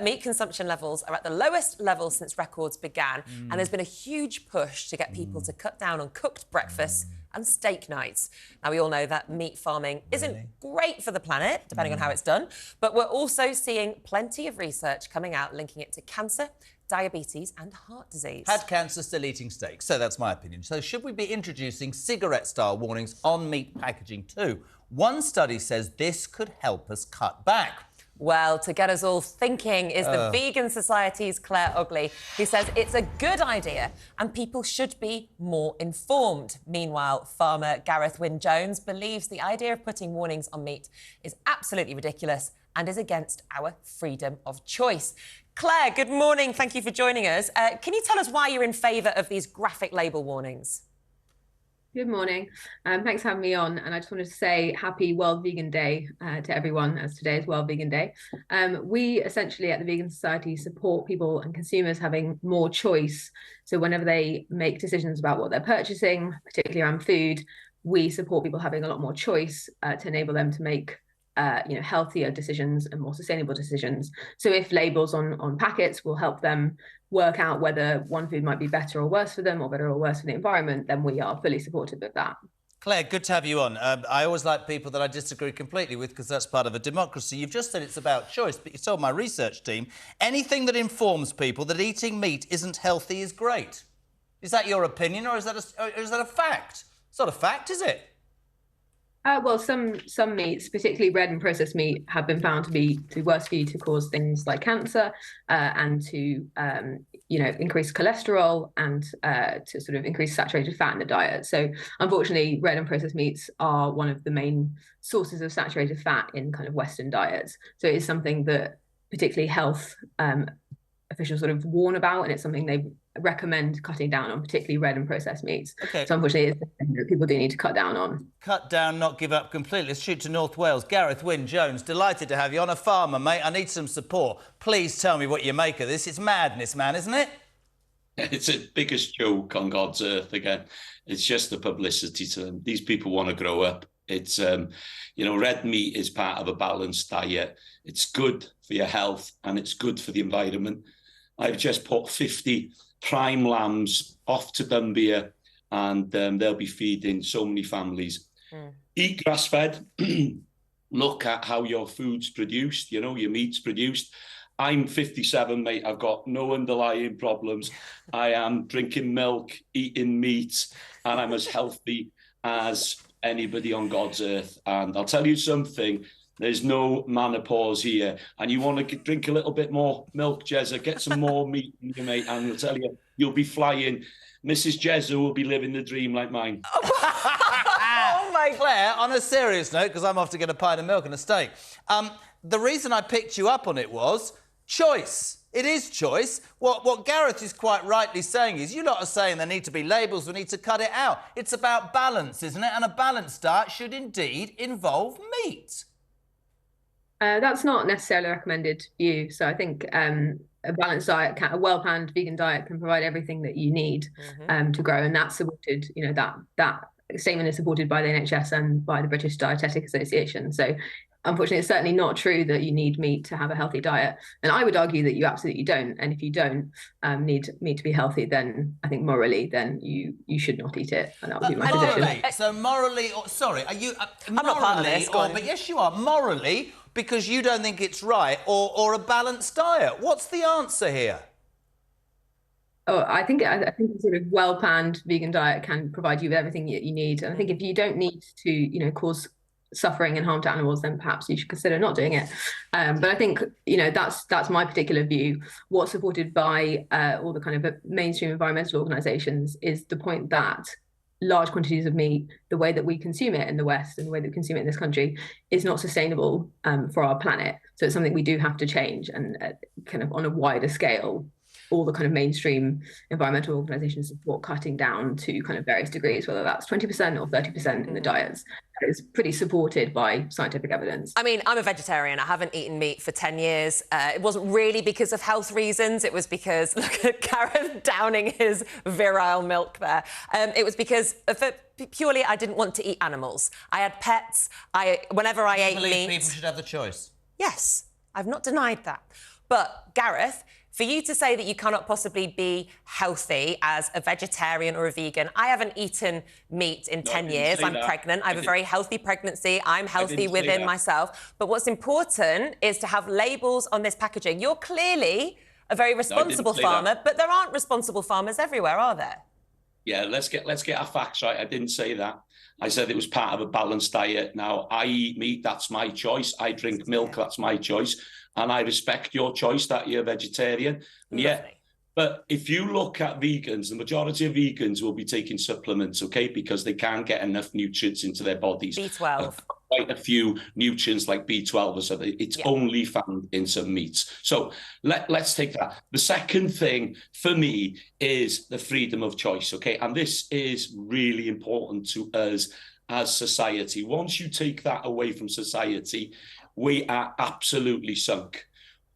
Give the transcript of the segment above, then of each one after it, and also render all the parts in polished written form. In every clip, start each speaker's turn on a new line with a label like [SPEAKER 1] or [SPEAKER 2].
[SPEAKER 1] Meat consumption levels are at the lowest level since records began, and there's been a huge push to get people to cut down on cooked breakfasts and steak nights. Now, we all know that meat farming isn't great for the planet, depending on how it's done, but we're also seeing plenty of research coming out linking it to cancer, diabetes and heart disease.
[SPEAKER 2] Had cancer, still eating steak. So that's my opinion. So should we be introducing cigarette-style warnings on meat packaging too? One study says this could help us cut back.
[SPEAKER 1] Well, to get us all thinking is the Vegan Society's Claire Ugley, who says it's a good idea and people should be more informed. Meanwhile, farmer Gareth Wynne-Jones believes the idea of putting warnings on meat is absolutely ridiculous and is against our freedom of choice. Claire, good morning. Thank you for joining us. Can you tell us why you're in favour of these graphic label warnings?
[SPEAKER 3] Good morning. Thanks for having me on. And I just wanted to say happy World Vegan Day to everyone, as today is World Vegan Day. We essentially at the Vegan Society support people and consumers having more choice. So whenever they make decisions about what they're purchasing, particularly around food, we support people having a lot more choice to enable them to make healthier decisions and more sustainable decisions. So if labels on packets will help them work out whether one food might be better or worse for them, or better or worse for the environment, then we are fully supportive of that.
[SPEAKER 2] Claire, good to have you on. I always like people that I disagree completely with because that's part of a democracy. You've just said it's about choice, but you told my research team anything that informs people that eating meat isn't healthy is great. Is that your opinion, or is that a fact? It's not a fact, is it?
[SPEAKER 3] Well, some meats, particularly red and processed meat, have been found to be worse for you, to cause things like cancer and to increase cholesterol and to sort of increase saturated fat in the diet. So unfortunately, red and processed meats are one of the main sources of saturated fat in kind of Western diets. So it is something that particularly health officials sort of warn about, and it's something they recommend cutting down on, particularly red and processed meats.
[SPEAKER 2] Okay.
[SPEAKER 3] So unfortunately, it's something that people do need to cut down on.
[SPEAKER 2] Cut down, not give up completely. Let's shoot to North Wales. Gareth Wynne-Jones, delighted to have you on. A farmer, mate. I need some support. Please tell me what you make of this. It's madness, man, isn't it?
[SPEAKER 4] It's the biggest joke on God's earth again. It's just the publicity to them. These people want to grow up. It's, red meat is part of a balanced diet. It's good for your health and it's good for the environment. I've just put 50 prime lambs off to Dumbia, and they'll be feeding so many families. Eat grass-fed. Look at how your food's produced, your meat's produced. I'm 57, mate. I've got no underlying problems. I am drinking milk, eating meat, and I'm as healthy as anybody on God's earth. And I'll tell you something, there's no menopause here. And you want to drink a little bit more milk, Jezza, get some more meat in you, mate, and I'll tell you, you'll be flying. Mrs. Jezza will be living the dream like mine.
[SPEAKER 2] Oh, my Claire, on a serious note, because I'm off to get a pint of milk and a steak, the reason I picked you up on it was choice. It is choice. What Gareth is quite rightly saying is, you lot are saying there need to be labels, we need to cut it out. It's about balance, isn't it? And a balanced diet should indeed involve meat.
[SPEAKER 3] That's not necessarily a recommended view. So I think a balanced diet, a well-planned vegan diet can provide everything that you need to grow. And that's supported, that statement is supported by the NHS and by the British Dietetic Association. So unfortunately, it's certainly not true that you need meat to have a healthy diet. And I would argue that you absolutely don't. And if you don't need meat to be healthy, then I think morally, then you should not eat it. And that would be my position.
[SPEAKER 2] So morally, sorry, are you...
[SPEAKER 1] I'm not part of this.
[SPEAKER 2] But yes, you are. Morally, because you don't think it's right, or a balanced diet. What's the answer here?
[SPEAKER 3] Oh, I think a sort of well-planned vegan diet can provide you with everything that you need. And I think if you don't need to, cause suffering and harm to animals, then perhaps you should consider not doing it. But I think, that's my particular view. What's supported by all the kind of mainstream environmental organisations is the point that large quantities of meat, the way that we consume it in the West and the way that we consume it in this country, is not sustainable for our planet. So it's something we do have to change, and kind of on a wider scale, all the kind of mainstream environmental organisations support cutting down to kind of various degrees, whether that's 20% or 30% in the diets. That is pretty supported by scientific evidence.
[SPEAKER 1] I mean, I'm a vegetarian. I haven't eaten meat for 10 years. It wasn't really because of health reasons. It was because, look at Gareth downing his virile milk there. It was because purely I didn't want to eat animals. I had pets. Whenever I ate meat...
[SPEAKER 2] people should have the choice.
[SPEAKER 1] Yes, I've not denied that. But, Gareth, for you to say that you cannot possibly be healthy as a vegetarian or a vegan, I haven't eaten meat in 10 years. I'm pregnant. I have a very healthy pregnancy. I'm healthy within myself. But what's important is to have labels on this packaging. You're clearly a very responsible farmer, but there aren't responsible farmers everywhere, are there?
[SPEAKER 4] Yeah, let's get our facts right. I didn't say that. I said it was part of a balanced diet. Now, I eat meat, that's my choice. I drink milk, that's my choice. And I respect your choice that you're a vegetarian. And yeah, but if you look at vegans, the majority of vegans will be taking supplements, okay, because they can't get enough nutrients into their bodies.
[SPEAKER 1] B12.
[SPEAKER 4] Quite a few nutrients like B12, so it's only found in some meats. So let's take that. The second thing for me is the freedom of choice, okay? And this is really important to us as society. Once you take that away from society, we are absolutely sunk.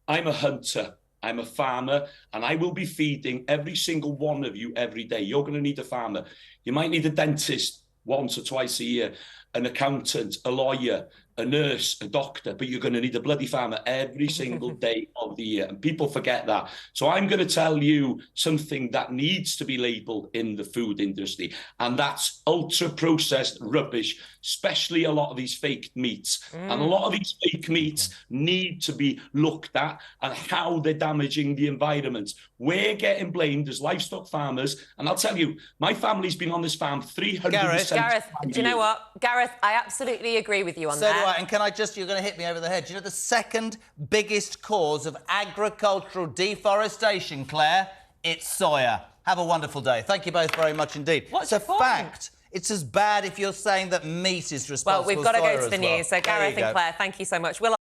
[SPEAKER 4] I'm a hunter. I'm a farmer, and I will be feeding every single one of you every day. You're going to need a farmer. You might need a dentist once or twice a year, an accountant, a lawyer, a nurse, a doctor, but you're going to need a bloody farmer every single day of the year. And people forget that. So I'm going to tell you something that needs to be labelled in the food industry, and that's ultra-processed rubbish, especially a lot of these fake meats. And a lot of these fake meats need to be looked at and how they're damaging the environment. We're getting blamed as livestock farmers, and I'll tell you, my family's been on this farm 300
[SPEAKER 1] Gareth, do you know what? Gareth, I absolutely agree with you on that.
[SPEAKER 2] And can I just, you're going to hit me over the head. Do you know the second biggest cause of agricultural deforestation, Claire? It's soya. Have a wonderful day. Thank you both very much indeed.
[SPEAKER 1] What's
[SPEAKER 2] it's a fact. It's as bad if you're saying that meat is responsible.
[SPEAKER 1] Well, we've got to go to the news. So, Gareth and Claire, thank you so much. We'll